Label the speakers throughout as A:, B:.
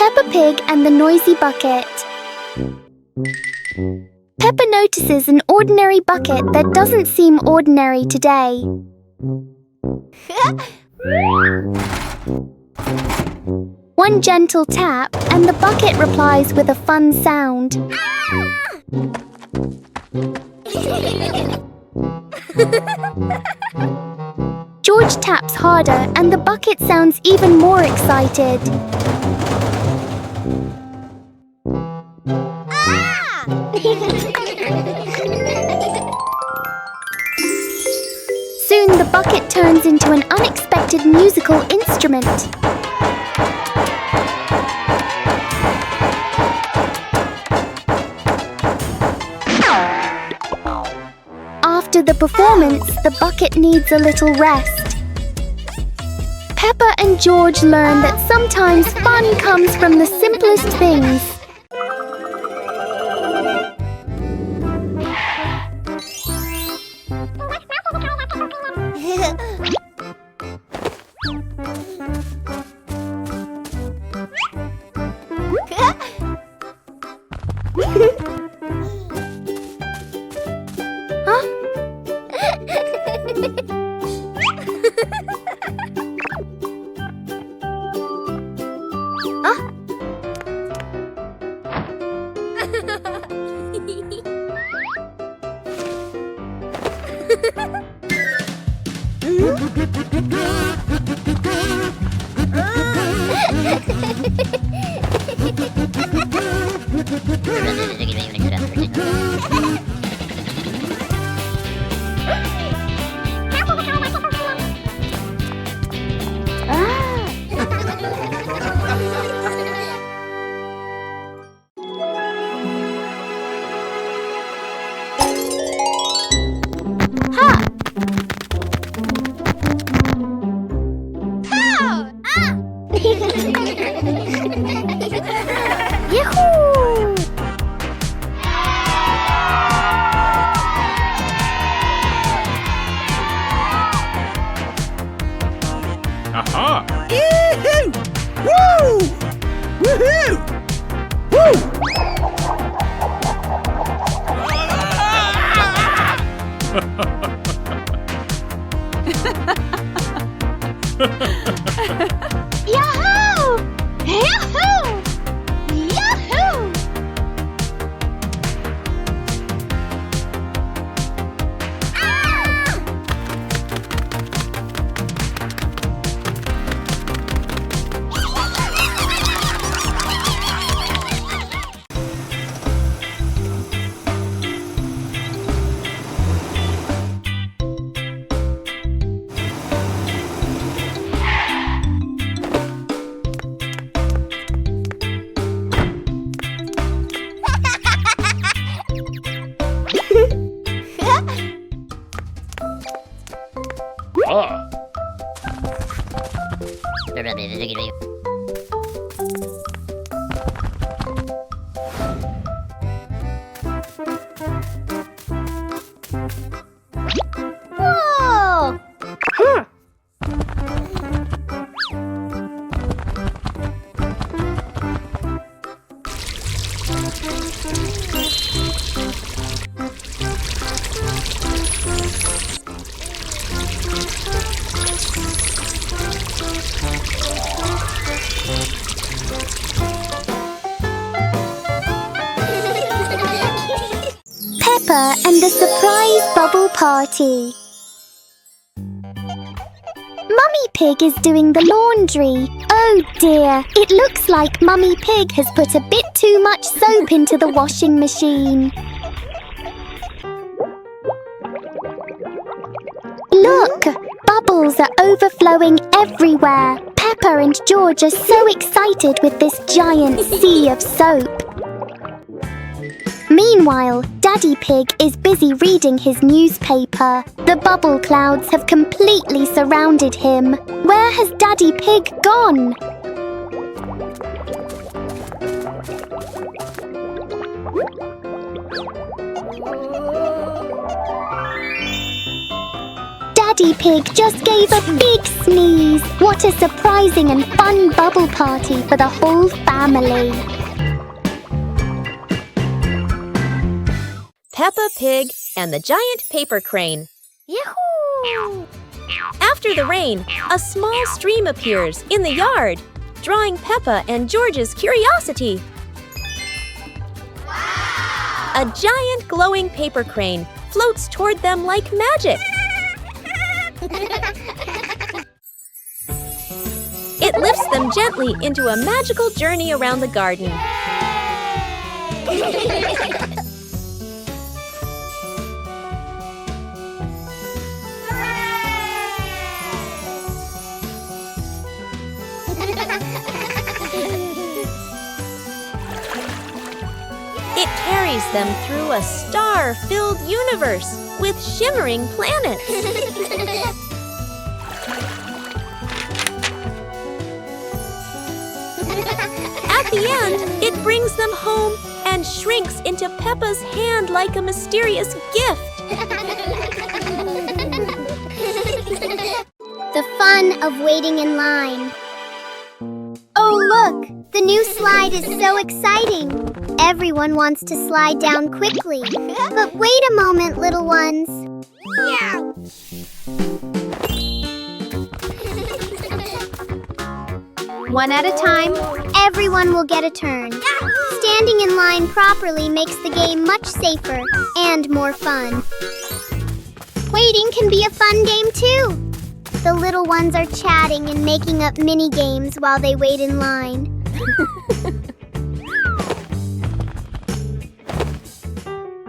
A: Peppa Pig and the Noisy Bucket. Peppa notices an ordinary bucket that doesn't seem ordinary today. One gentle tap and the bucket replies with a fun sound. George taps harder and the bucket sounds even more excited. Soon the bucket turns into an unexpected musical instrument. After the performance, the bucket needs a little rest. Peppa and George learn that sometimes fun comes from the simplest things.
B: Aha! Yee-hoo! Woo! Woohoo! Woo!
A: Yahoo! Yahoo! Yahoo! Whoa! Peppa and the surprise bubble party. Mummy Pig is doing the laundry. Oh dear, it looks like Mummy Pig has put a bit too much soap into the washing machine. Look, bubbles are overflowing everywhere. Peppa and George are so excited with this giant sea of soap. Meanwhile, Daddy Pig is busy reading his newspaper. The bubble clouds have completely surrounded him. Where has Daddy Pig gone? Daddy Pig just gave a big sneeze. What a surprising and fun bubble party for the whole family.
C: Peppa Pig and the Giant Paper Crane.
A: Yahoo!
C: After the rain, a small stream appears in the yard, drawing Peppa and George's curiosity. Wow! A giant glowing paper crane floats toward them like magic. It lifts them gently into a magical journey around the garden. It carries them through a star-filled universe with shimmering planets. At the end, it brings them home and shrinks into Peppa's hand like a mysterious gift.
A: The fun of waiting in line. Oh, look! The new slide is so exciting. Everyone wants to slide down quickly. But wait a moment, little ones. One at a time, everyone will get a turn. Standing in line properly makes the game much safer and more fun. Waiting can be a fun game too. The little ones are chatting and making up mini games while they wait in line.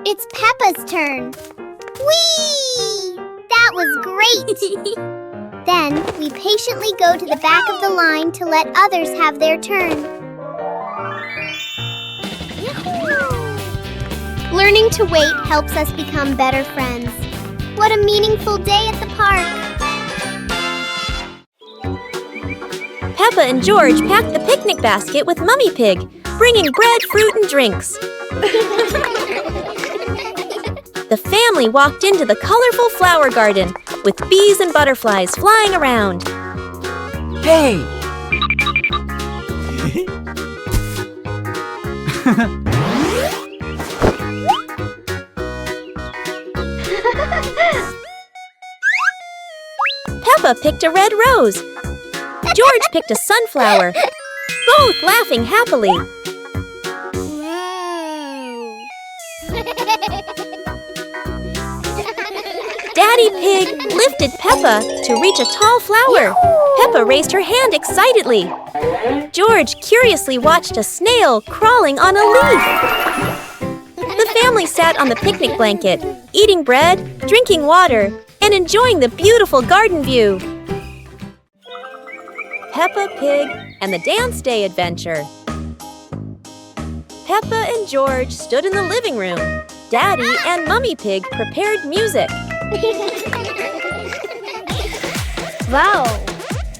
A: It's Peppa's turn. Whee! That was great! Then we patiently go to the back of the line to let others have their turn. Learning to wait helps us become better friends. What a meaningful day at the park!
C: Peppa and George packed the picnic basket with Mummy Pig, bringing bread, fruit, and drinks. The family walked into the colorful flower garden with bees and butterflies flying around.
B: Hey!
C: Peppa picked a red rose. George picked a sunflower, both laughing happily. Daddy Pig lifted Peppa to reach a tall flower. Peppa raised her hand excitedly. George curiously watched a snail crawling on a leaf. The family sat on the picnic blanket, eating bread, drinking water, and enjoying the beautiful garden view. Peppa Pig and the Dance Day Adventure. Peppa and George stood in the living room. Daddy and Mummy Pig prepared music.
A: Wow!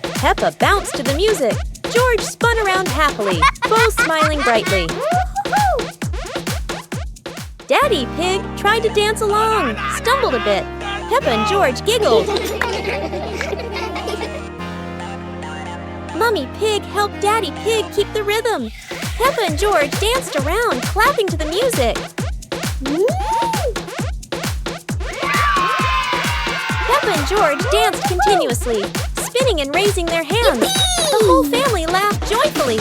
C: Peppa bounced to the music. George spun around happily, both smiling brightly. Daddy Pig tried to dance along, stumbled a bit. Peppa and George giggled. Mummy Pig helped Daddy Pig keep the rhythm. Peppa and George danced around, clapping to the music. Peppa and George danced continuously, spinning and raising their hands. The whole family laughed joyfully.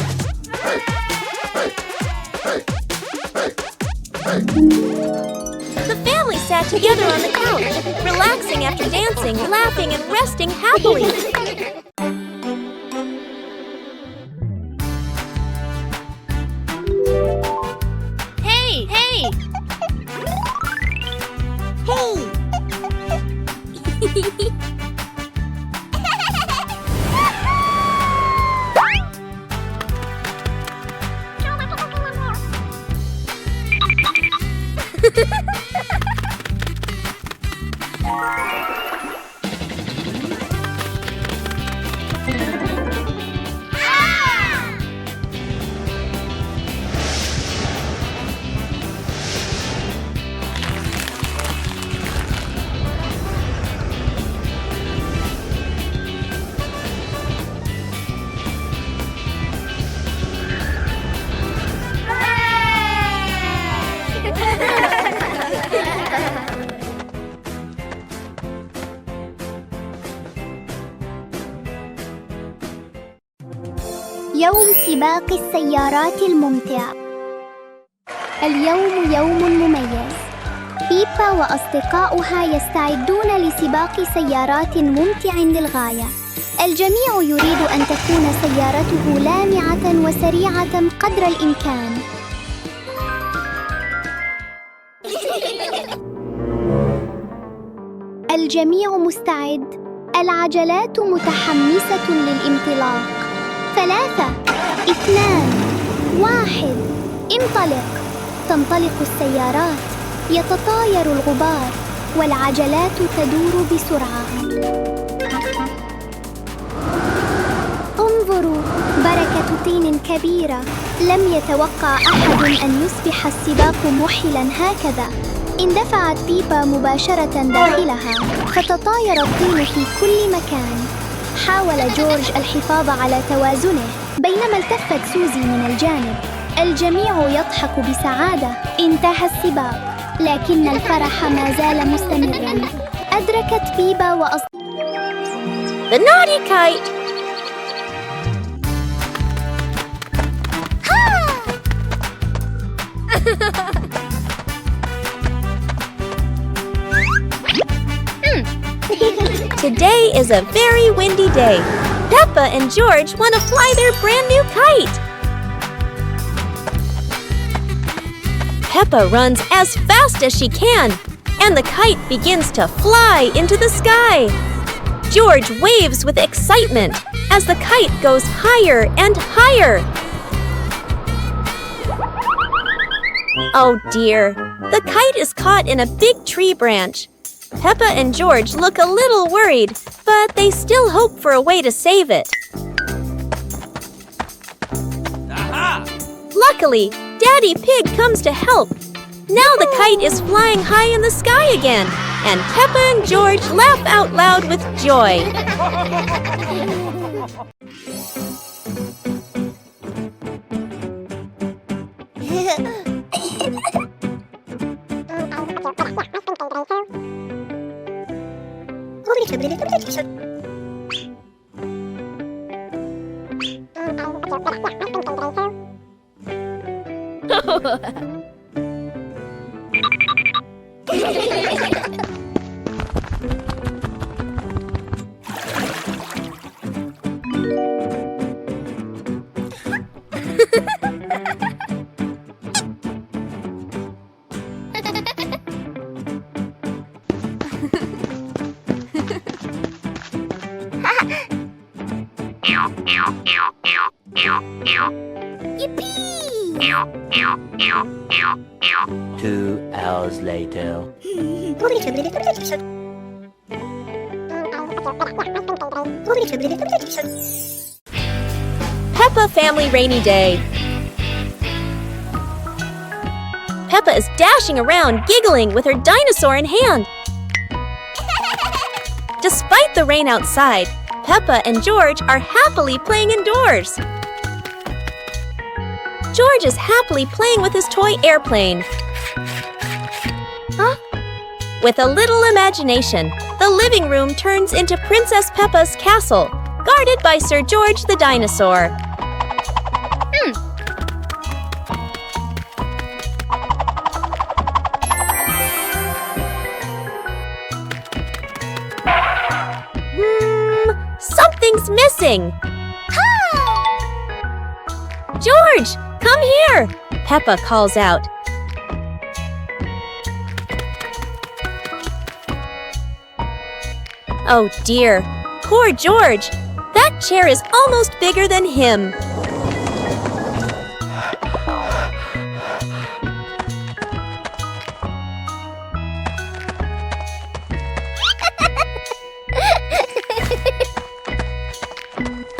C: The family sat together on the couch, relaxing after dancing, laughing, and resting happily. Hey! Hey!
A: Hey! يوم سباق السيارات الممتع. اليوم يوم مميز. بيبا وأصدقاؤها يستعدون لسباق سيارات ممتع للغاية. الجميع يريد أن تكون سيارته لامعة وسريعة قدر الإمكان. الجميع مستعد. العجلات متحمسة للانطلاق. 3 2 1 انطلق. تنطلق السيارات. يتطاير الغبار والعجلات تدور بسرعة. انظروا، بركة طين كبيرة. لم يتوقع أحد أن يصبح السباق مُحِلًا هكذا. اندفعت بيبا مباشرة داخلها، فتطاير الطين في كل مكان. حاول جورج الحفاظ على توازنه، بينما التفت سوزي من الجانب. الجميع يضحك بسعادة. انتهى السباق، لكن الفرح ما زال مستمراً. أدركت بيبا
C: The naughty kite! Today is a very windy day. Peppa and George want to fly their brand new kite. Peppa runs as fast as she can, and the kite begins to fly into the sky. George waves with excitement as the kite goes higher and higher. Oh dear, the kite is caught in a big tree branch. Peppa and George look a little worried, but they still hope for a way to save it.
B: Aha!
C: Luckily, Daddy Pig comes to help. Now the kite is flying high in the sky again, and Peppa and George laugh out loud with joy.
A: Yippee!
D: 2 hours later.
C: Peppa Family Rainy Day. Peppa is dashing around, giggling with her dinosaur in hand. Despite the rain outside, Peppa and George are happily playing indoors. George is happily playing with his toy airplane. Huh? With a little imagination, the living room turns into Princess Peppa's castle, guarded by Sir George the dinosaur. Something's missing. George, come here! Peppa calls out. Oh dear, poor George. That chair is almost bigger than him.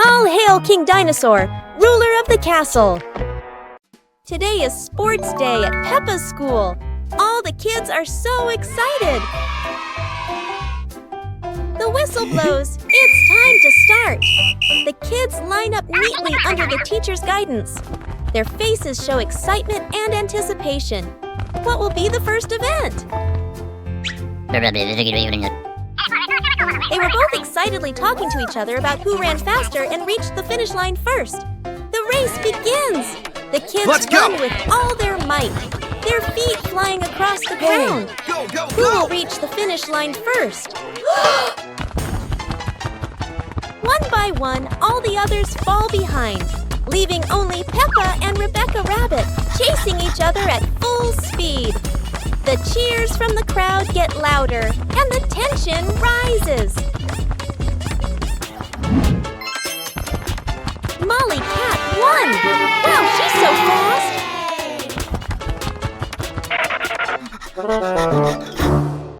C: All hail King Dinosaur, ruler of the castle. Today is sports day at Peppa's school. All the kids are so excited. The whistle blows. It's time to start. The kids line up neatly under the teacher's guidance. Their faces show excitement and anticipation. What will be the first event? They were both excitedly talking to each other about who ran faster and reached the finish line first. The race begins! The kids
B: Let's go.
C: run with all their might, their feet flying across the ground.
B: Go, go,
C: Who will reach the finish line first? One by one, all the others fall behind, leaving only Peppa and Rebecca Rabbit chasing each other at full speed. The cheers from the crowd get louder, and the tension rises. Molly Cat won! Wow, she's so fast!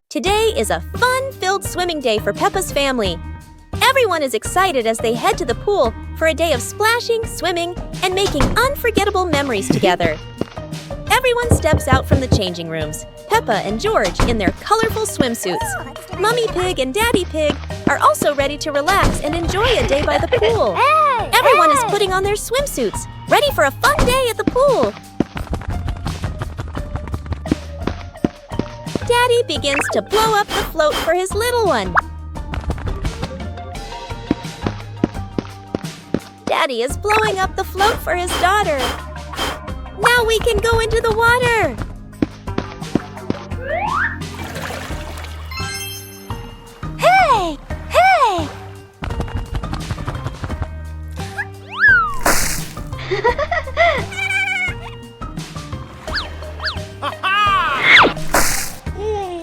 C: Today is a fun-filled swimming day for Peppa's family. Everyone is excited as they head to the pool for a day of splashing, swimming, and making unforgettable memories together. Everyone steps out from the changing rooms, Peppa and George in their colorful swimsuits. Mummy Pig and Daddy Pig are also ready to relax and enjoy a day by the pool. Everyone is putting on their swimsuits, ready for a fun day at the pool. Daddy begins to blow up the float for his little one. Daddy is blowing up the float for his daughter. Now we can go into the water.
A: Hey! Hey!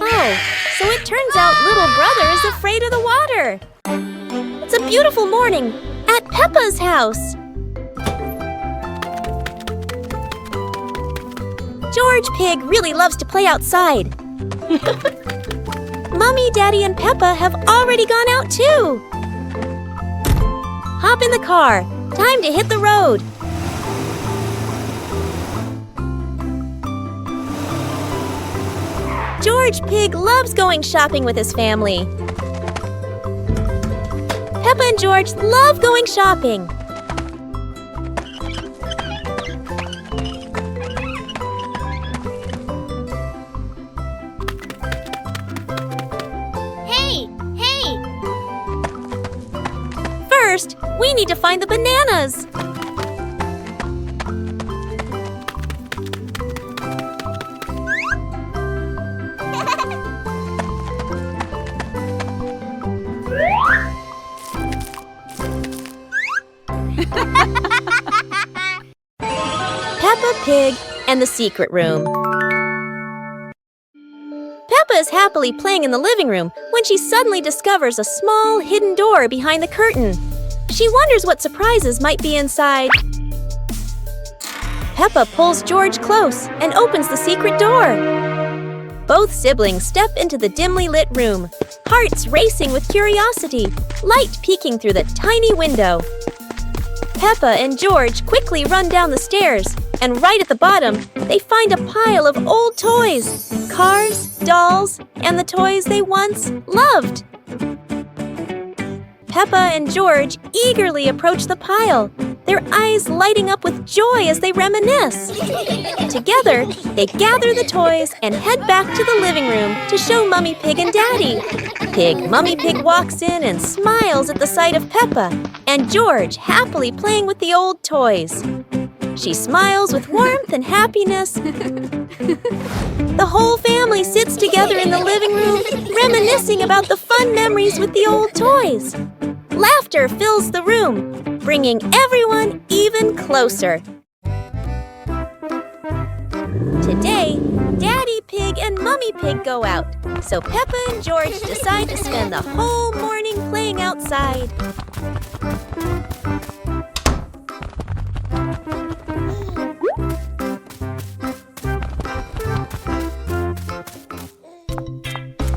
C: Oh, so it turns out little brother is afraid of the water. It's a beautiful morning at Peppa's house. George Pig really loves to play outside. Mummy, Daddy, and Peppa have already gone out too. Hop in the car. Time to hit the road. George Pig loves going shopping with his family. Peppa and George love going shopping.
A: Hey! Hey!
C: First, we need to find the bananas. Peppa Pig and the Secret Room. Peppa is happily playing in the living room when she suddenly discovers a small hidden door behind the curtain. She wonders what surprises might be inside. Peppa pulls George close and opens the secret door. Both siblings step into the dimly lit room, hearts racing with curiosity, light peeking through the tiny window. Peppa and George quickly run down the stairs, and right at the bottom, they find a pile of old toys, cars, dolls, and the toys they once loved. Peppa and George eagerly approach the pile, their eyes lighting up with joy as they reminisce. Together, they gather the toys and head back to the living room to show Mummy Pig and Daddy. Mummy Pig walks in and smiles at the sight of Peppa and George happily playing with the old toys. She smiles with warmth and happiness. The whole family sits together in the living room, reminiscing about the fun memories with the old toys. Laughter fills the room, bringing everyone even closer. Today, Daddy Pig and Mummy Pig go out, so Peppa and George decide to spend the whole morning playing outside.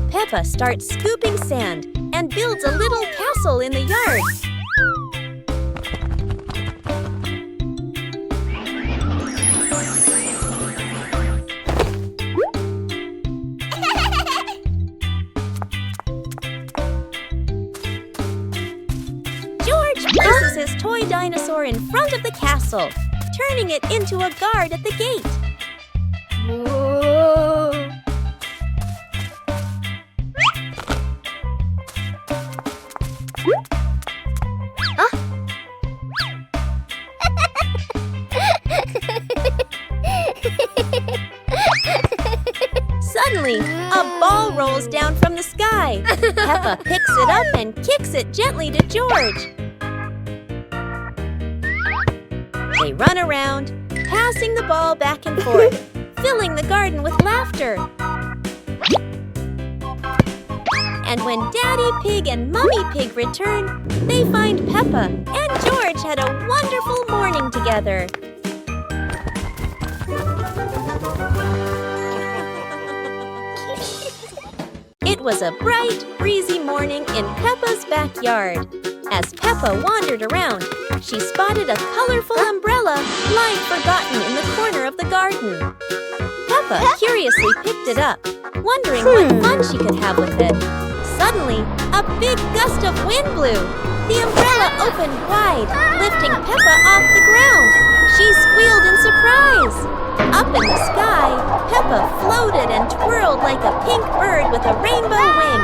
C: Peppa starts scooping sand and builds a little castle in the yard. George places his toy dinosaur in front of the castle, turning it into a guard at the gate.
A: Whoa!
C: Suddenly, a ball rolls down from the sky. Peppa picks it up and kicks it gently to George. They run around, passing the ball back and forth, filling the garden with laughter. And when Daddy Pig and Mummy Pig return, they find Peppa and George had a wonderful morning together. It was a bright, breezy morning in Peppa's backyard. As Peppa wandered around, she spotted a colorful umbrella lying forgotten in the corner of the garden. Peppa curiously picked it up, wondering what fun she could have with it. Suddenly, a big gust of wind blew. The umbrella opened wide, lifting Peppa off the ground. She squealed in surprise. Up in the sky, Peppa floated and twirled like a pink bird with a rainbow wing.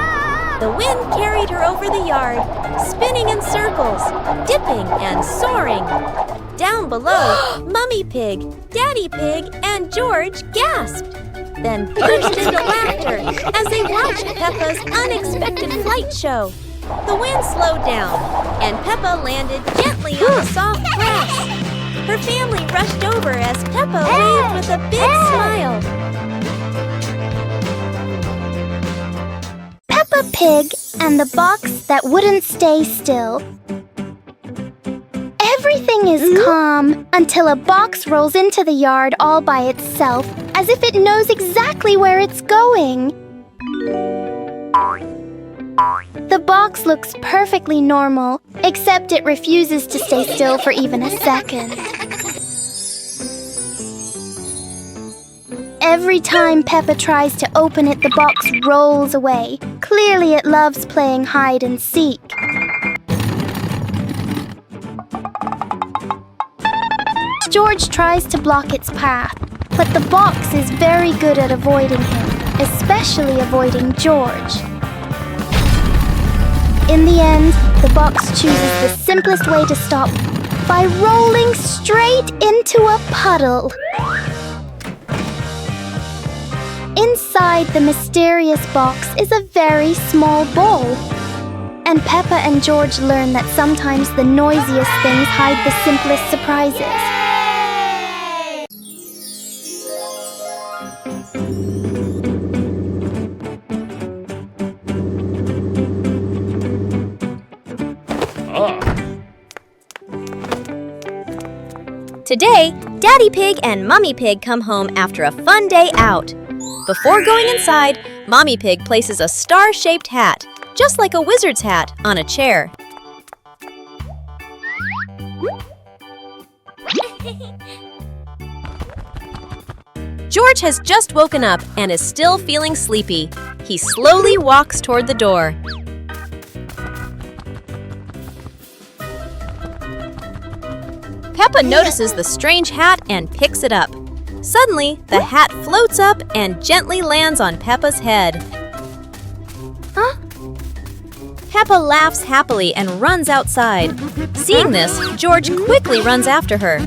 C: The wind carried her over the yard, spinning in circles, dipping and soaring. Down below, Mummy Pig, Daddy Pig, and George gasped, then burst into laughter as they watched Peppa's unexpected flight show. The wind slowed down, and Peppa landed gently on the soft grass. Her family rushed over as Peppa waved with a big smile.
A: Peppa Pig and the box that wouldn't stay still. Everything is calm until a box rolls into the yard all by itself, as if it knows exactly where it's going. The box looks perfectly normal, except it refuses to stay still for even a second. Every time Peppa tries to open it, the box rolls away. Clearly it loves playing hide and seek. George tries to block its path, but the box is very good at avoiding him, especially avoiding George. In the end, the box chooses the simplest way to stop by rolling straight into a puddle. Inside the mysterious box is a very small bowl. And Peppa and George learn that sometimes the noisiest things hide the simplest surprises.
C: Today, Daddy Pig and Mummy Pig come home after a fun day out. Before going inside, Mommy Pig places a star-shaped hat, just like a wizard's hat, on a chair. George has just woken up and is still feeling sleepy. He slowly walks toward the door. Peppa notices the strange hat and picks it up. Suddenly, the hat floats up and gently lands on Peppa's head.
A: Huh?
C: Peppa laughs happily and runs outside. Seeing this, George quickly runs after her.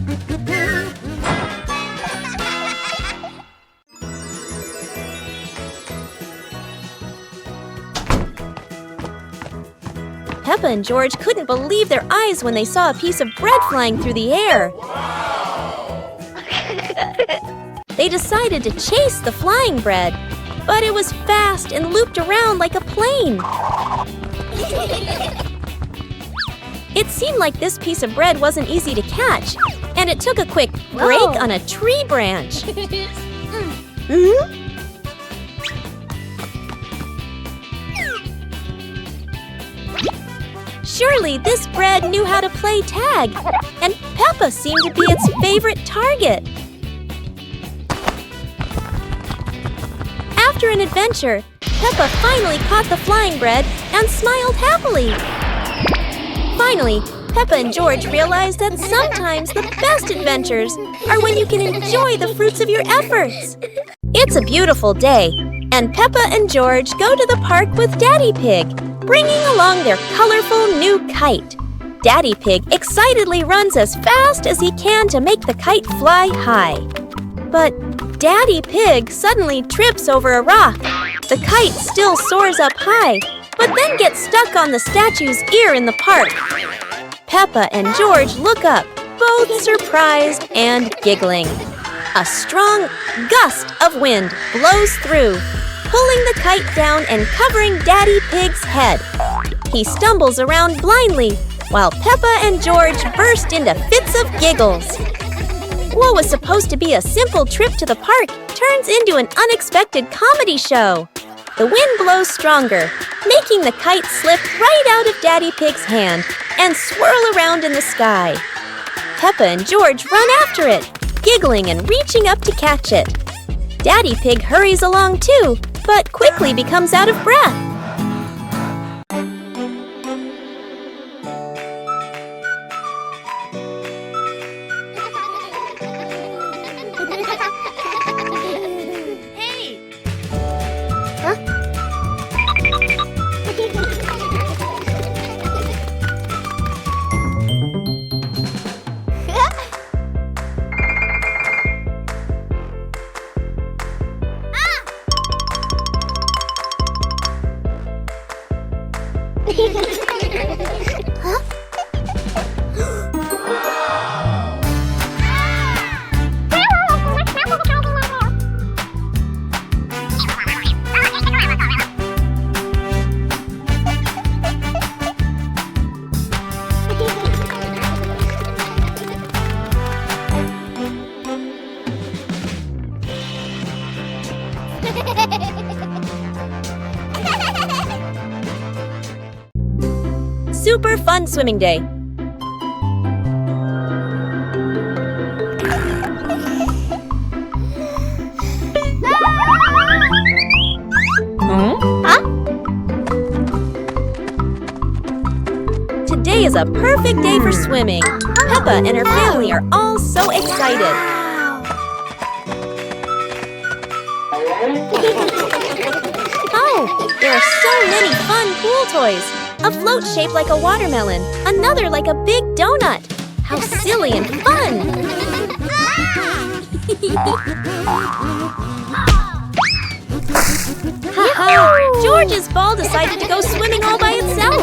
C: Peppa and George couldn't believe their eyes when they saw a piece of bread flying through the air. They decided to chase the flying bread, but it was fast and looped around like a plane. It seemed like this piece of bread wasn't easy to catch, and it took a quick break on a tree branch. Surely this bread knew how to play tag, and Peppa seemed to be its favorite target. After an adventure, Peppa finally caught the flying bread and smiled happily. Finally, Peppa and George realized that sometimes the best adventures are when you can enjoy the fruits of your efforts. It's a beautiful day, and Peppa and George go to the park with Daddy Pig, bringing along their colorful new kite. Daddy Pig excitedly runs as fast as he can to make the kite fly high. But Daddy Pig suddenly trips over a rock. The kite still soars up high, but then gets stuck on the statue's ear in the park. Peppa and George look up, both surprised and giggling. A strong gust of wind blows through, pulling the kite down and covering Daddy Pig's head. He stumbles around blindly, while Peppa and George burst into fits of giggles. What was supposed to be a simple trip to the park turns into an unexpected comedy show. The wind blows stronger, making the kite slip right out of Daddy Pig's hand and swirl around in the sky. Peppa and George run after it, giggling and reaching up to catch it. Daddy Pig hurries along too, but quickly becomes out of breath. Super fun swimming day. Today is a perfect day for swimming. Peppa and her family are all so excited. Oh, there are so many fun pool toys. A float shaped like a watermelon, another like a big donut. How silly and fun! Ha-ha! George's ball decided to go swimming all by itself.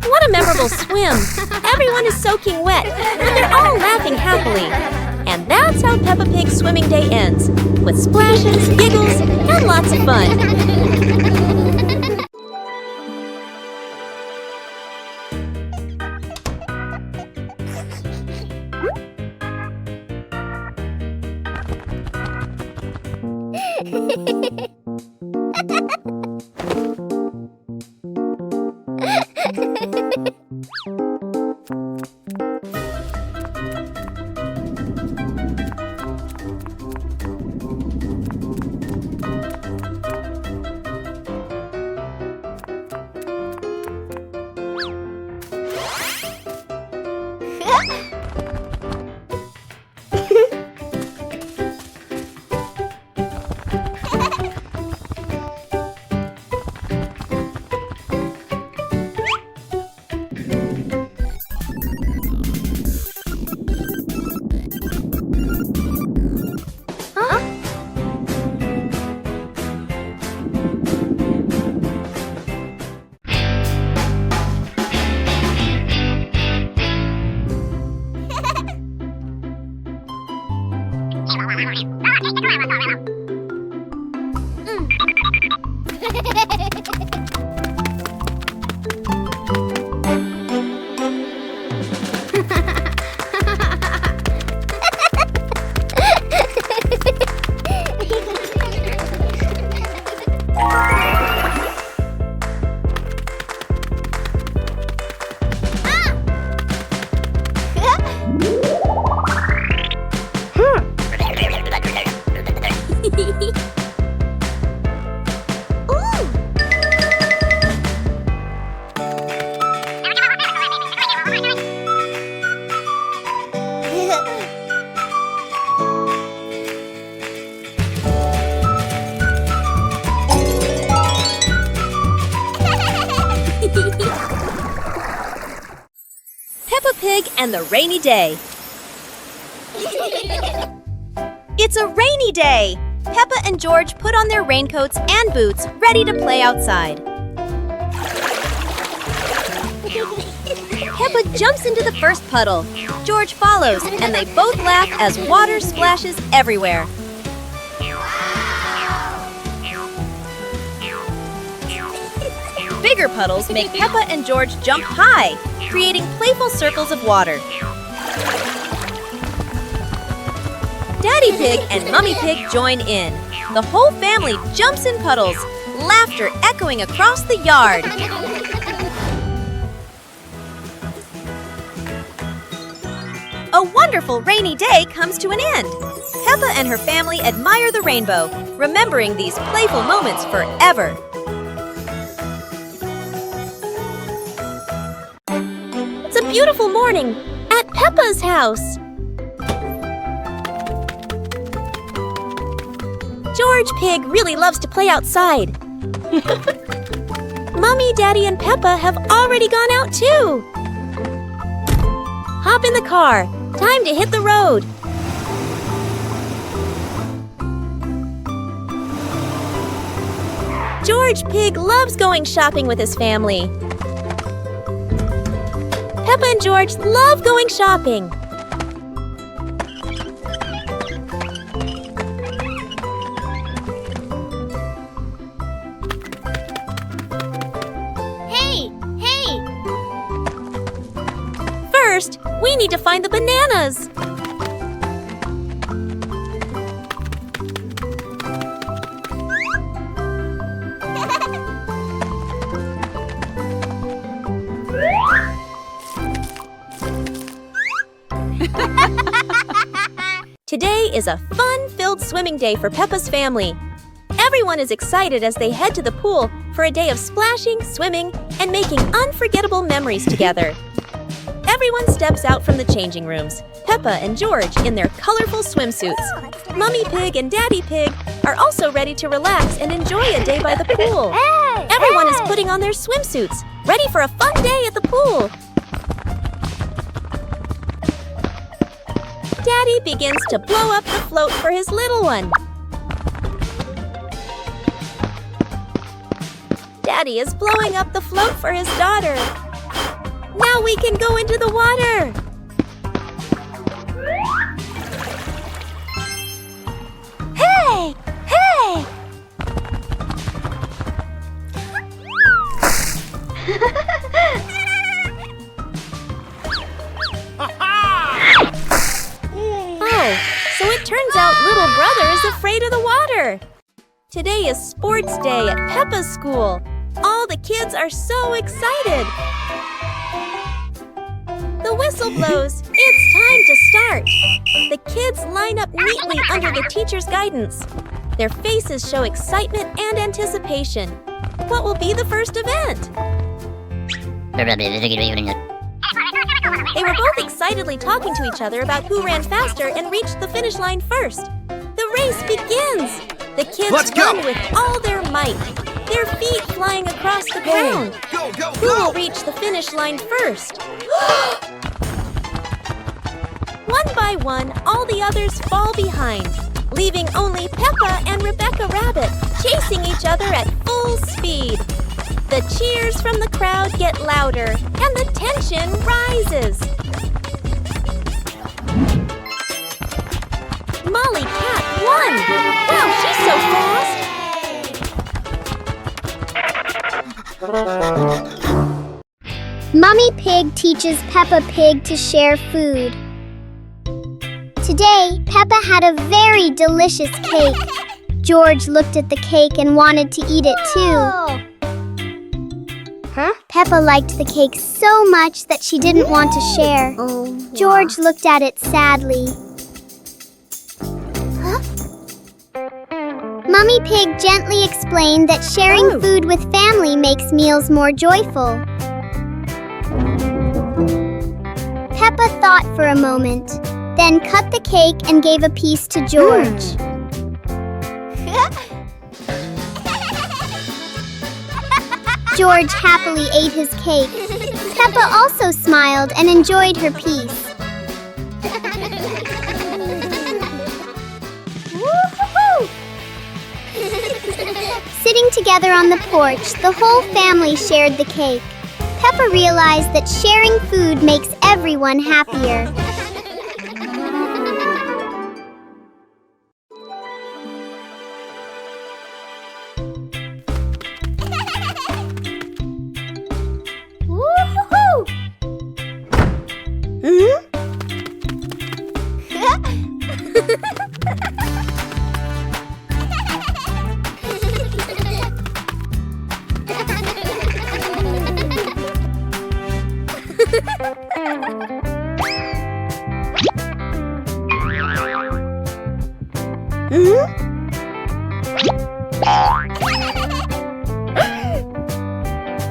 C: What a memorable swim! Everyone is soaking wet, but they're all laughing happily. And that's how Peppa Pig's swimming day ends, with splashes, giggles, and lots of fun. Peppa Pig and the Rainy Day. It's a rainy day! Peppa and George put on their raincoats and boots, ready to play outside. Peppa jumps into the first puddle. George follows, and they both laugh as water splashes everywhere. Bigger puddles make Peppa and George jump high, creating playful circles of water. Daddy Pig and Mummy Pig join in. The whole family jumps in puddles, laughter echoing across the yard. A wonderful rainy day comes to an end. Peppa and her family admire the rainbow, remembering these playful moments forever. It's a beautiful morning at Peppa's house. George Pig really loves to play outside. Mommy, Daddy, and Peppa have already gone out too. Hop in the car. Time to hit the road. George Pig loves going shopping with his family. Peppa and George love going shopping. Hey! First, we need to find the bananas. Today is a fun-filled swimming day for Peppa's family. Everyone is excited as they head to the pool for a day of splashing, swimming, and making unforgettable memories together. Everyone steps out from the changing rooms, Peppa and George in their colorful swimsuits. Mummy Pig and Daddy Pig are also ready to relax and enjoy a day by the pool. Everyone is putting on their swimsuits, ready for a fun day at the pool. Daddy begins to blow up the float for his little one. Daddy is blowing up the float for his daughter. Now we can go into the water. Hey! Oh, so it turns out little brother is afraid of the water. Today is sports day at Peppa's school. All the kids are so excited. The whistle blows. It's time to start. The kids line up neatly under the teacher's guidance. Their faces show excitement and anticipation. What will be the first event? They were both excitedly talking to each other about who ran faster and reached the finish line first. The race begins. The kids run with all their might, their feet flying across the ground. Who will reach the finish line first? One by one, all the others fall behind, leaving only Peppa and Rebecca Rabbit chasing each other at full speed. The cheers from the crowd get louder, and the tension rises. Molly Cat won! Wow, she's so fast!
A: Mummy Pig teaches Peppa Pig to share food. Today, Peppa had a very delicious cake. George looked at the cake and wanted to eat it too. Peppa liked the cake so much that she didn't want to share. George looked at it sadly. Mummy Pig gently explained that sharing food with family makes meals more joyful. Peppa thought for a moment, then cut the cake and gave a piece to George. George happily ate his cake. Peppa also smiled and enjoyed her piece. together on the porch, the whole family shared the cake. Peppa realized that sharing food makes everyone happier. Woo-hoo-hoo!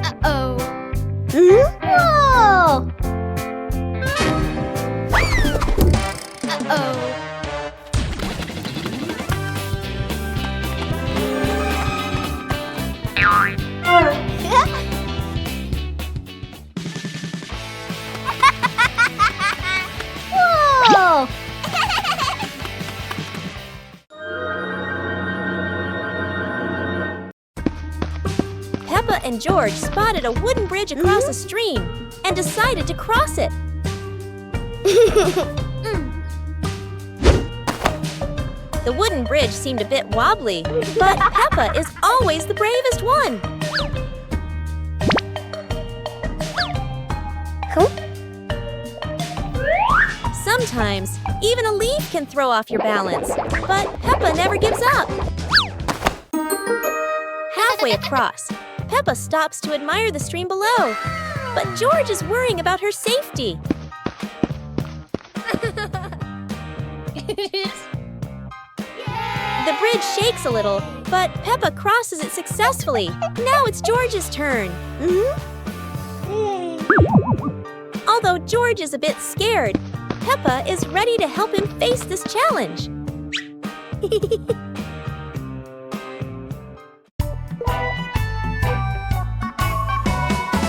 A: Uh-oh. Whoa! Uh-oh. Whoa!
C: Peppa and George spotted a wooden bridge across a stream and decided to cross it. The wooden bridge seemed a bit wobbly, but Peppa is always the bravest one. Sometimes, even a leaf can throw off your balance, but Peppa never gives up. Halfway across, Peppa stops to admire the stream below, but George is worrying about her safety. The bridge shakes a little, but Peppa crosses it successfully. Now it's George's turn. Although George is a bit scared, Peppa is ready to help him face this challenge.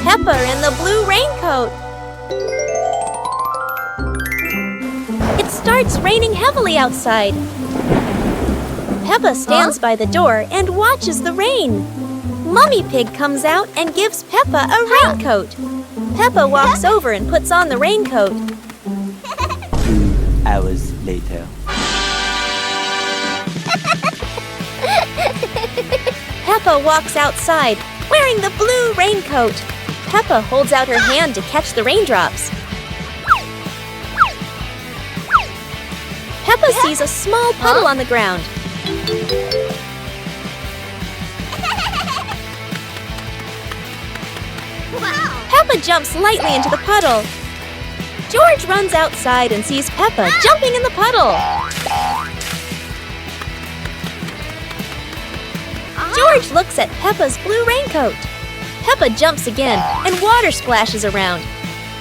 C: Peppa in the blue raincoat. It starts raining heavily outside. Peppa stands by the door and watches the rain. Mummy Pig comes out and gives Peppa a raincoat. Peppa walks over and puts on the raincoat.
D: 2 hours later.
C: Peppa walks outside, wearing the blue raincoat. Peppa holds out her hand to catch the raindrops. Peppa sees a small puddle on the ground. Peppa jumps lightly into the puddle. George runs outside and sees Peppa jumping in the puddle. George looks at Peppa's blue raincoat. Peppa jumps again, and water splashes around.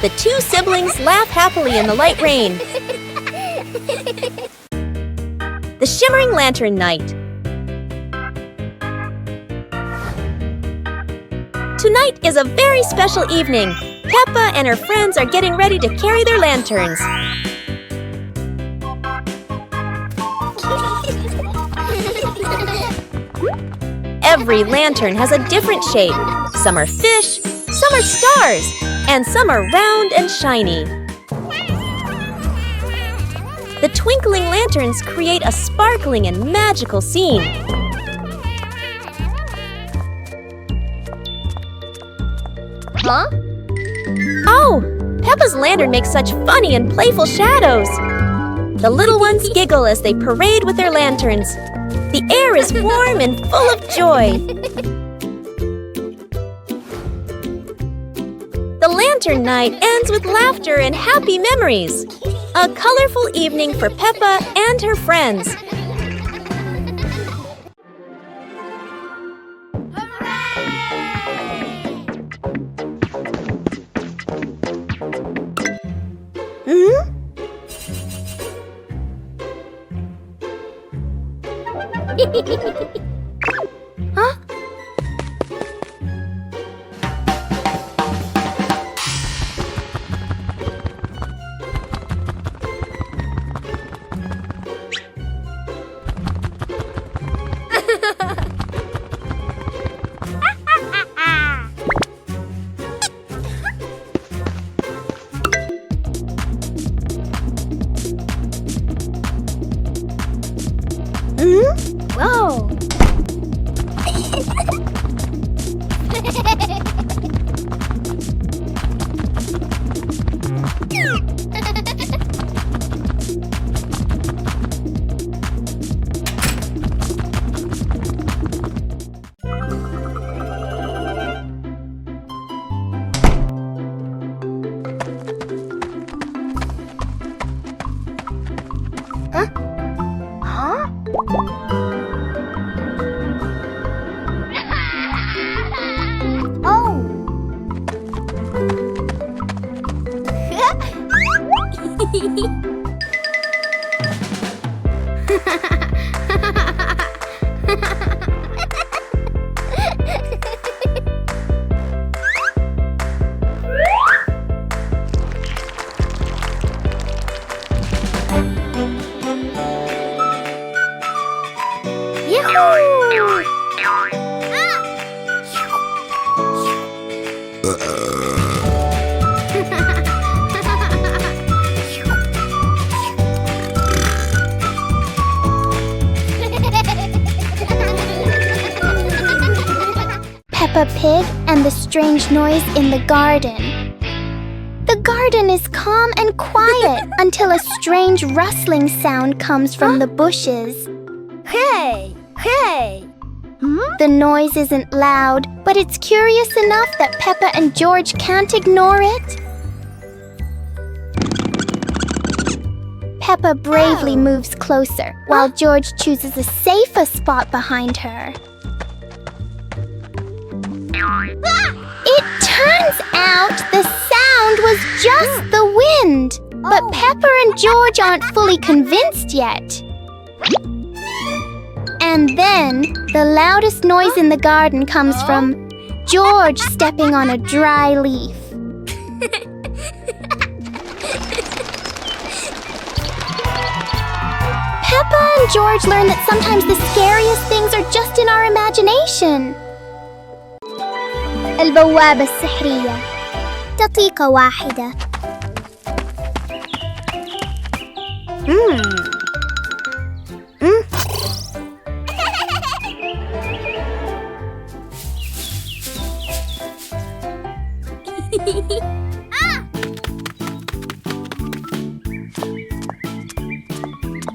C: The two siblings laugh happily in the light rain. The shimmering lantern night. Tonight is a very special evening. Peppa and her friends are getting ready to carry their lanterns. Every lantern has a different shape. Some are fish, some are stars, and some are round and shiny. The twinkling lanterns create a sparkling and magical scene.
A: Huh?
C: Oh, Peppa's lantern makes such funny and playful shadows. The little ones giggle as they parade with their lanterns. The air is warm and full of joy. The lantern night ends with laughter and happy memories. A colorful evening for Peppa and her friends. Huh?
A: Whoa! Peppa Pig and the strange noise in the garden. The garden is calm and quiet until a strange rustling sound comes from the bushes.
E: Hey! Hey!
A: The noise isn't loud, but it's curious enough that Peppa and George can't ignore it. Peppa bravely moves closer, while George chooses a safer spot behind her. It turns out the sound was just the wind, but Peppa and George aren't fully convinced yet. And then, the loudest noise in the garden comes from George stepping on a dry leaf. Peppa and George learn that sometimes the scariest things are just in our imagination.
E: البوابة السحرية. دقيقة واحدة.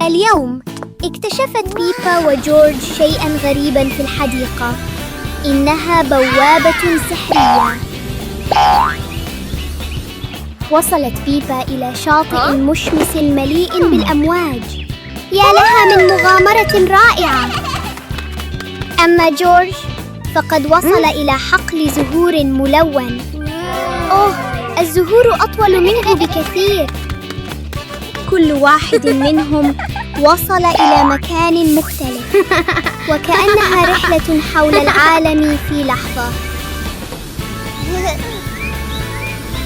E: اليوم اكتشفت بيبا وجورج شيئاً غريباً في الحديقة. إنها بوابة سحرية. وصلت بيبا إلى شاطئ مشمس مليء بالأمواج. يا لها من مغامرة رائعة. أما جورج فقد وصل إلى حقل زهور ملون. أوه، الزهور أطول منه بكثير. كل واحد منهم وصل إلى مكان مختلف، وكأنها رحلة حول العالم في لحظة.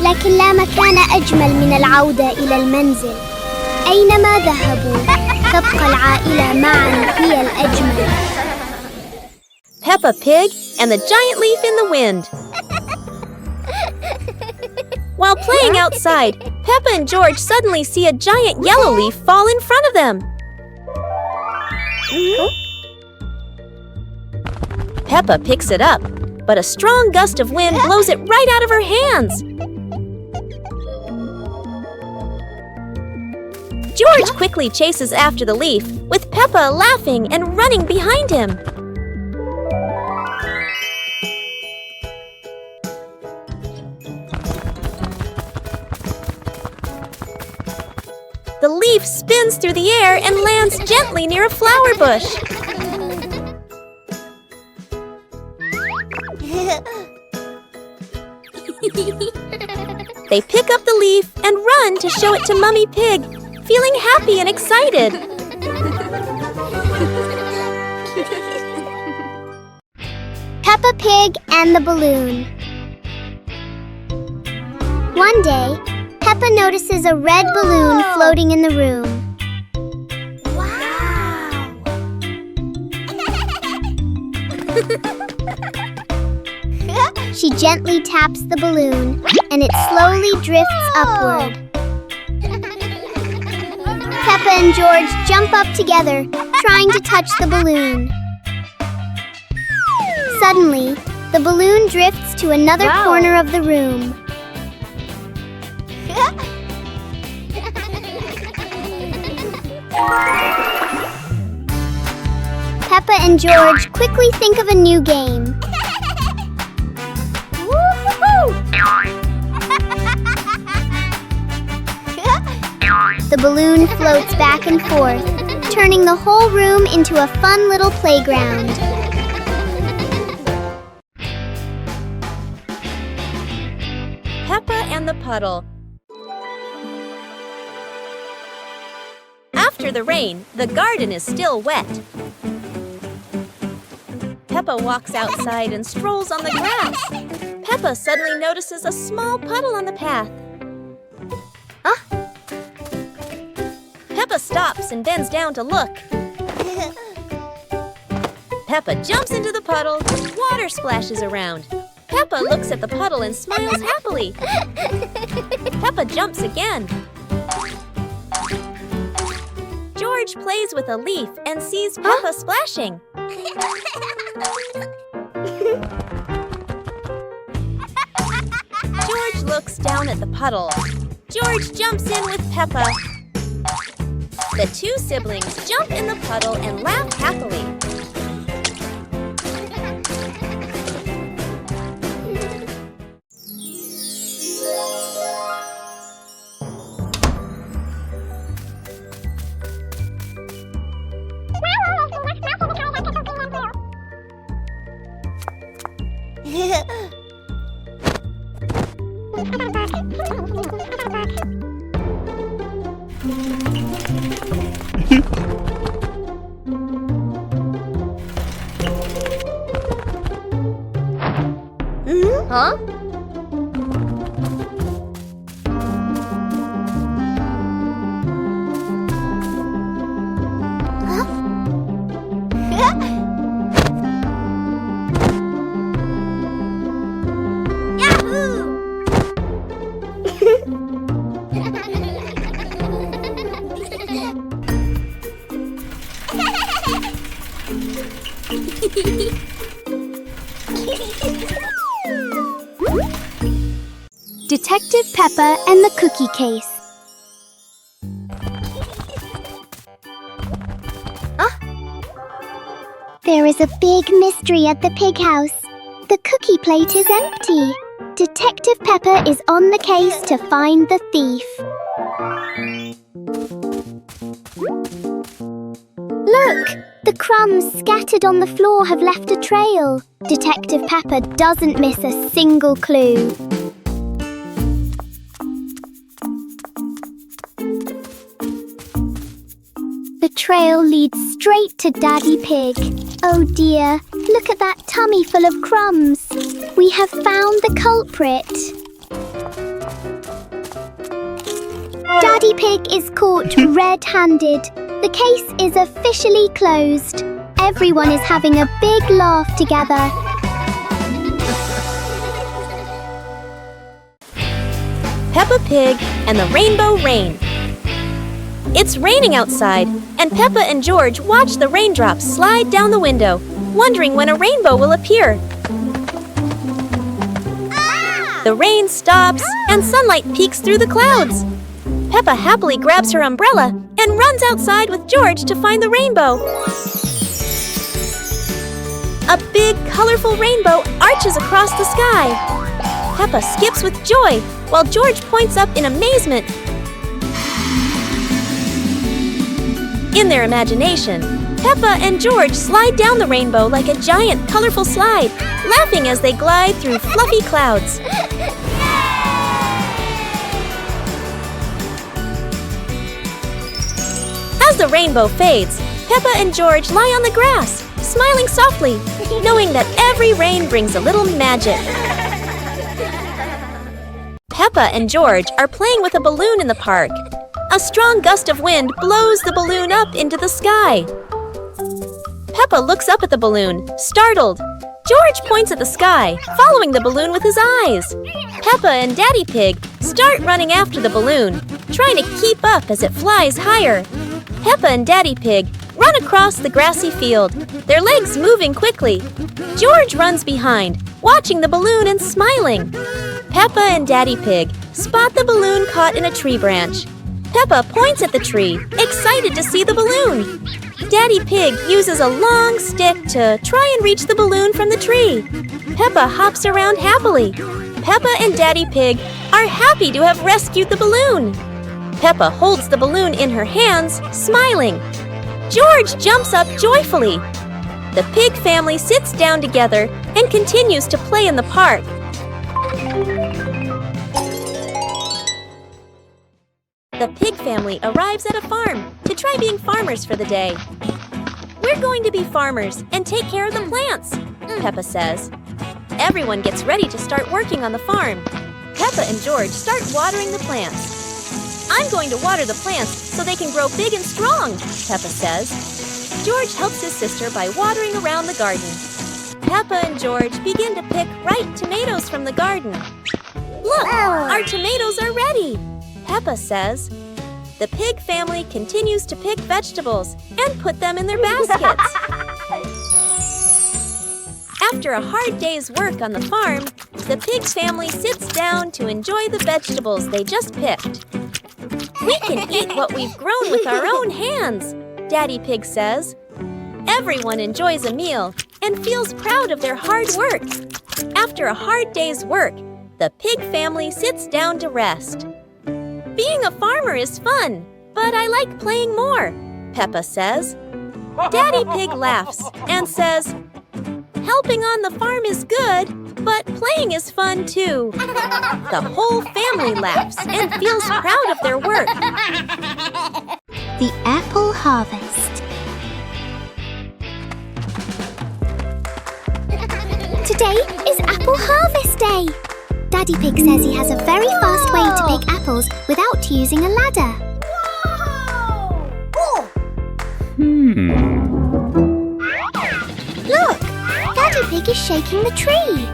E: لكن لا مكان أجمل من العودة إلى المنزل. أينما ذهبوا تبقى العائلة معا هي الأجمل.
C: Peppa Pig and the giant leaf in the wind. While playing outside, Peppa and George suddenly see a giant yellow leaf fall in front of them. Peppa picks it up, but a strong gust of wind blows it right out of her hands. George quickly chases after the leaf, with Peppa laughing and running behind him. The leaf spins through the air and lands gently near a flower bush. They pick up the leaf and run to show it to Mummy Pig, feeling happy and excited.
E: Peppa Pig and the balloon. One day, Peppa notices a red balloon floating in the room. Wow! She gently taps the balloon, and it slowly drifts upward. Peppa and George jump up together, trying to touch the balloon. Suddenly, the balloon drifts to another corner of the room. Peppa and George quickly think of a new game. The balloon floats back and forth, turning the whole room into a fun little playground.
C: Peppa and the puddle. After the rain, the garden is still wet. Peppa walks outside and strolls on the grass. Peppa suddenly notices a small puddle on the path. Peppa stops and bends down to look. Peppa jumps into the puddle. Water splashes around. Peppa looks at the puddle and smiles happily. Peppa jumps again. George plays with a leaf and sees Peppa splashing. George looks down at the puddle. George jumps in with Peppa. The two siblings jump in the puddle and laugh happily. Huh?
E: Detective Peppa and the Cookie Case. There is a big mystery at the pig house. The cookie plate is empty. Detective Peppa is on the case to find the thief. Look! The crumbs scattered on the floor have left a trail. Detective Peppa doesn't miss a single clue. The trail leads straight to Daddy Pig. Oh dear, look at that tummy full of crumbs. We have found the culprit. Daddy Pig is caught red-handed. The case is officially closed. Everyone is having a big laugh together.
C: Peppa Pig and the Rainbow Rain. It's raining outside, and Peppa and George watch the raindrops slide down the window, wondering when a rainbow will appear. The rain stops, and sunlight peeks through the clouds. Peppa happily grabs her umbrella and runs outside with George to find the rainbow. A big, colorful rainbow arches across the sky. Peppa skips with joy, while George points up in amazement. In their imagination, Peppa and George slide down the rainbow like a giant, colorful slide, laughing as they glide through fluffy clouds. As the rainbow fades, Peppa and George lie on the grass, smiling softly, knowing that every rain brings a little magic. Peppa and George are playing with a balloon in the park. A strong gust of wind blows the balloon up into the sky. Peppa looks up at the balloon, startled. George points at the sky, following the balloon with his eyes. Peppa and Daddy Pig start running after the balloon, trying to keep up as it flies higher. Peppa and Daddy Pig run across the grassy field, their legs moving quickly. George runs behind, watching the balloon and smiling. Peppa and Daddy Pig spot the balloon caught in a tree branch. Peppa points at the tree, excited to see the balloon. Daddy Pig uses a long stick to try and reach the balloon from the tree. Peppa hops around happily. Peppa and Daddy Pig are happy to have rescued the balloon. Peppa holds the balloon in her hands, smiling. George jumps up joyfully. The pig family sits down together and continues to play in the park. The pig family arrives at a farm to try being farmers for the day. We're going to be farmers and take care of the plants, Peppa says. Everyone gets ready to start working on the farm. Peppa and George start watering the plants. I'm going to water the plants so they can grow big and strong, Peppa says. George helps his sister by watering around the garden. Peppa and George begin to pick ripe tomatoes from the garden. Look, our tomatoes are ready, Peppa says. The pig family continues to pick vegetables and put them in their baskets. After a hard day's work on the farm, the pig family sits down to enjoy the vegetables they just picked. We can eat what we've grown with our own hands, Daddy Pig says. Everyone enjoys a meal and feels proud of their hard work. After a hard day's work, the pig family sits down to rest. Being a farmer is fun, but I like playing more, Peppa says. Daddy Pig laughs and says, helping on the farm is good, but playing is fun too. The whole family laughs and feels proud of their work.
E: The apple harvest. Today is apple harvest day. Daddy Pig says he has a very fast way to pick apples without using a ladder. Look! Daddy Pig is shaking the tree.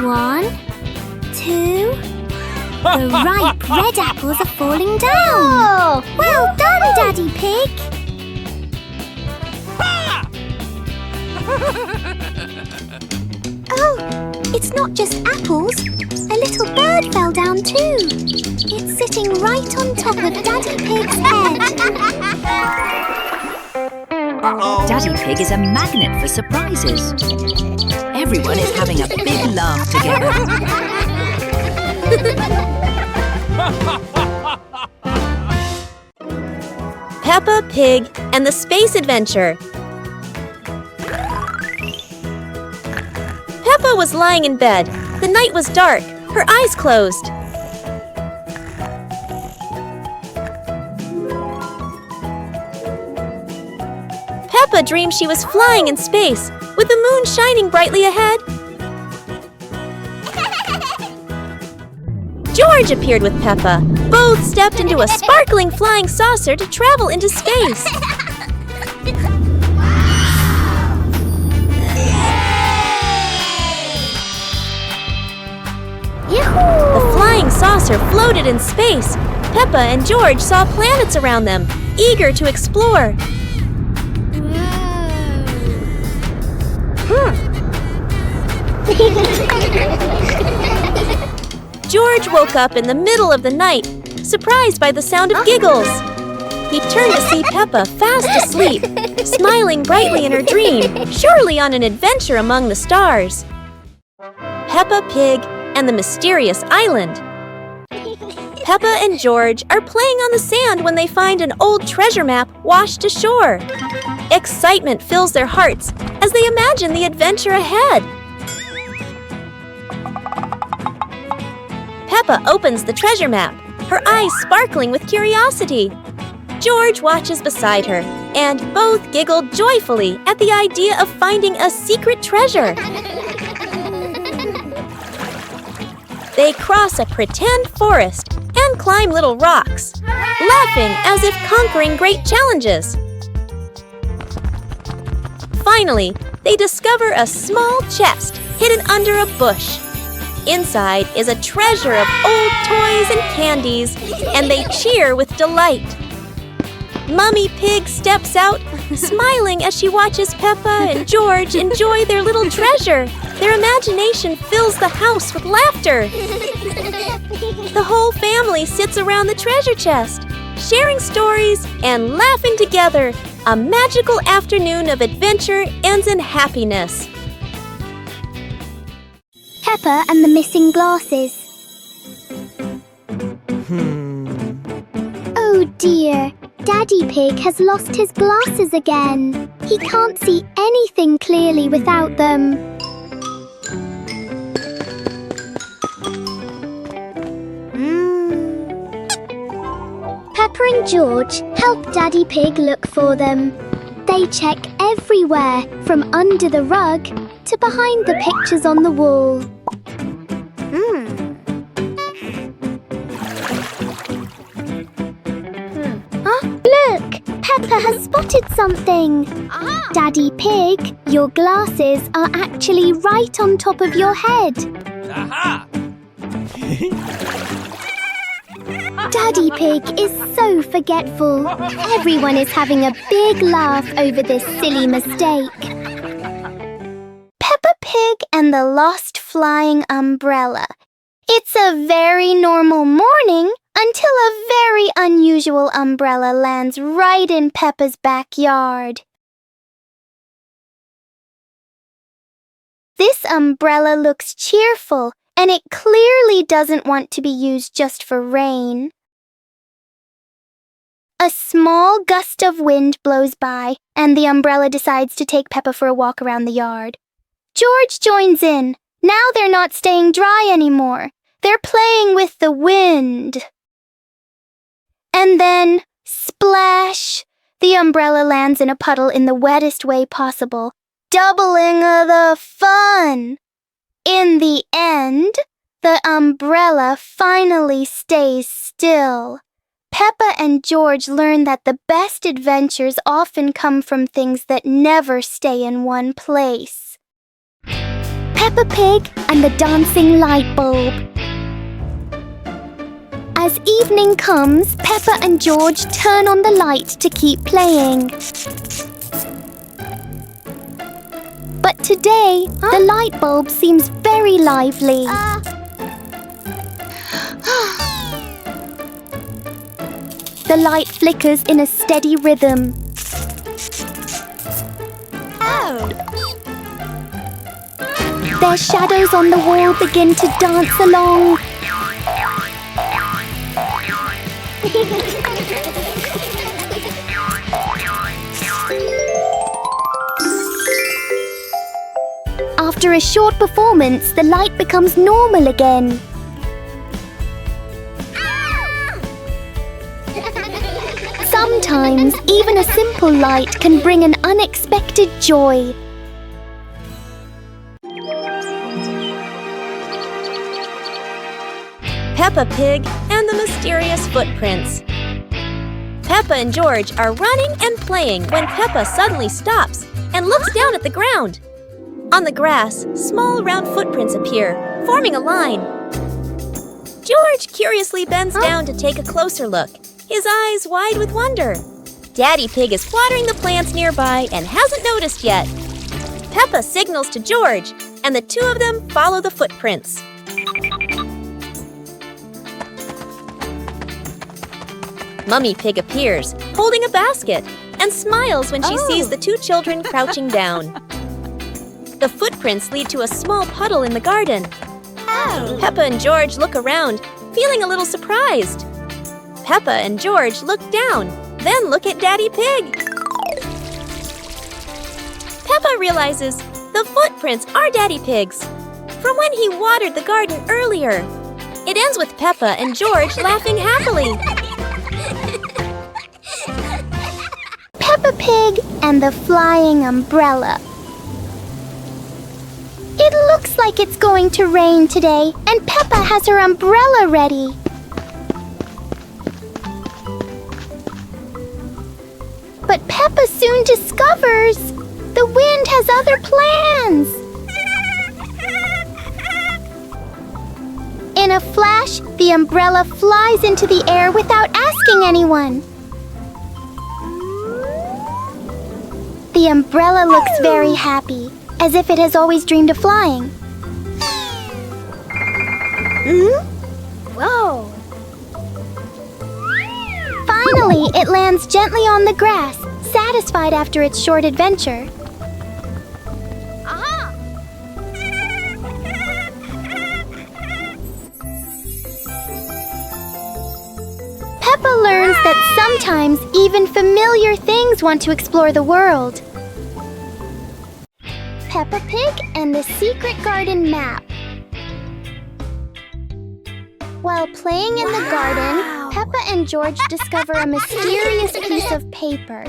E: 1, 2... The ripe red apples are falling down. Well done, Daddy Pig. Oh, it's not just apples. A little bird fell down too. It's sitting right on top of Daddy Pig's head.
B: Daddy Pig is a magnet for surprises. Everyone is having a big laugh together.
C: Peppa Pig and the Space Adventure. Peppa was lying in bed. The night was dark. Her eyes closed. Peppa dreamed she was flying in space, with the moon shining brightly ahead. George appeared with Peppa. Both stepped into a sparkling flying saucer to travel into space. The flying saucer floated in space. Peppa and George saw planets around them, eager to explore. George woke up in the middle of the night, surprised by the sound of giggles. He turned to see Peppa fast asleep, smiling brightly in her dream, surely on an adventure among the stars. Peppa Pig and the Mysterious Island. Peppa and George are playing on the sand when they find an old treasure map washed ashore. Excitement fills their hearts as they imagine the adventure ahead. Peppa opens the treasure map, her eyes sparkling with curiosity. George watches beside her, and both giggle joyfully at the idea of finding a secret treasure. They cross a pretend forest and climb little rocks, laughing as if conquering great challenges. Finally, they discover a small chest hidden under a bush. Inside is a treasure of old toys and candies, and they cheer with delight. Mummy Pig steps out, smiling as she watches Peppa and George enjoy their little treasure. Their imagination fills the house with laughter. The whole family sits around the treasure chest, sharing stories and laughing together. A magical afternoon of adventure ends in happiness.
E: Peppa and the missing glasses. Oh dear, Daddy Pig has lost his glasses again. He can't see anything clearly without them. Peppa and George help Daddy Pig look for them. They check everywhere, from under the rug to behind the pictures on the wall. Look! Peppa has spotted something. Daddy Pig, your glasses are actually right on top of your head. Daddy Pig is so forgetful. Everyone is having a big laugh over this silly mistake. Peppa Pig and the Lost Flying Umbrella. It's a very normal morning until a very unusual umbrella lands right in Peppa's backyard. This umbrella looks cheerful, and it clearly doesn't want to be used just for rain. A small gust of wind blows by, and the umbrella decides to take Peppa for a walk around the yard. George joins in. Now they're not staying dry anymore. They're playing with the wind. And then, splash! The umbrella lands in a puddle in the wettest way possible, doubling the fun. In the end, the umbrella finally stays still. Peppa and George learn that the best adventures often come from things that never stay in one place. Peppa Pig and the Dancing Light Bulb. As evening comes, Peppa and George turn on the light to keep playing. But today, the light bulb seems very lively. The light flickers in a steady rhythm. Their shadows on the wall begin to dance along. After a short performance, the light becomes normal again. Sometimes, even a simple light can bring an unexpected joy.
C: Peppa Pig and the Mysterious Footprints. Peppa and George are running and playing when Peppa suddenly stops and looks down at the ground. On the grass, small round footprints appear, forming a line. George curiously bends down to take a closer look, his eyes wide with wonder. Daddy Pig is watering the plants nearby and hasn't noticed yet. Peppa signals to George, and the two of them follow the footprints. Mummy Pig appears, holding a basket, and smiles when she sees the two children crouching down. The footprints lead to a small puddle in the garden. Peppa and George look around, feeling a little surprised. Peppa and George look down, then look at Daddy Pig. Peppa realizes the footprints are Daddy Pig's, from when he watered the garden earlier. It ends with Peppa and George laughing happily.
A: Peppa Pig and the Flying Umbrella. It looks like it's going to rain today, and Peppa has her umbrella ready. But Peppa soon discovers the wind has other plans. In a flash, the umbrella flies into the air without asking anyone. The umbrella looks very happy, as if it has always dreamed of flying.
E: Whoa!
A: Finally, it lands gently on the grass, satisfied after its short adventure.
E: Aha!
A: Peppa learns that sometimes even familiar things want to explore the world. Peppa Pig and the Secret Garden Map. While playing in the garden, Peppa and George discover a mysterious piece of paper.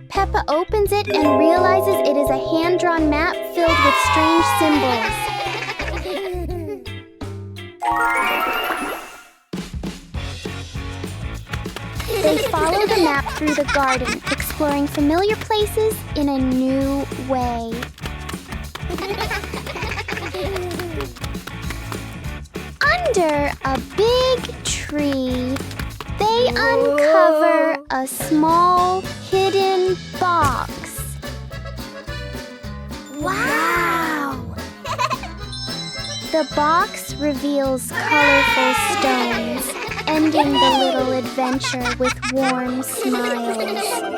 A: Peppa opens it and realizes it is a hand-drawn map filled with strange symbols. They follow the map through the garden, exploring familiar places in a new way. Under a big tree, they uncover a small hidden box.
E: Wow!
A: The box reveals colorful stones, ending the little adventure with warm smiles.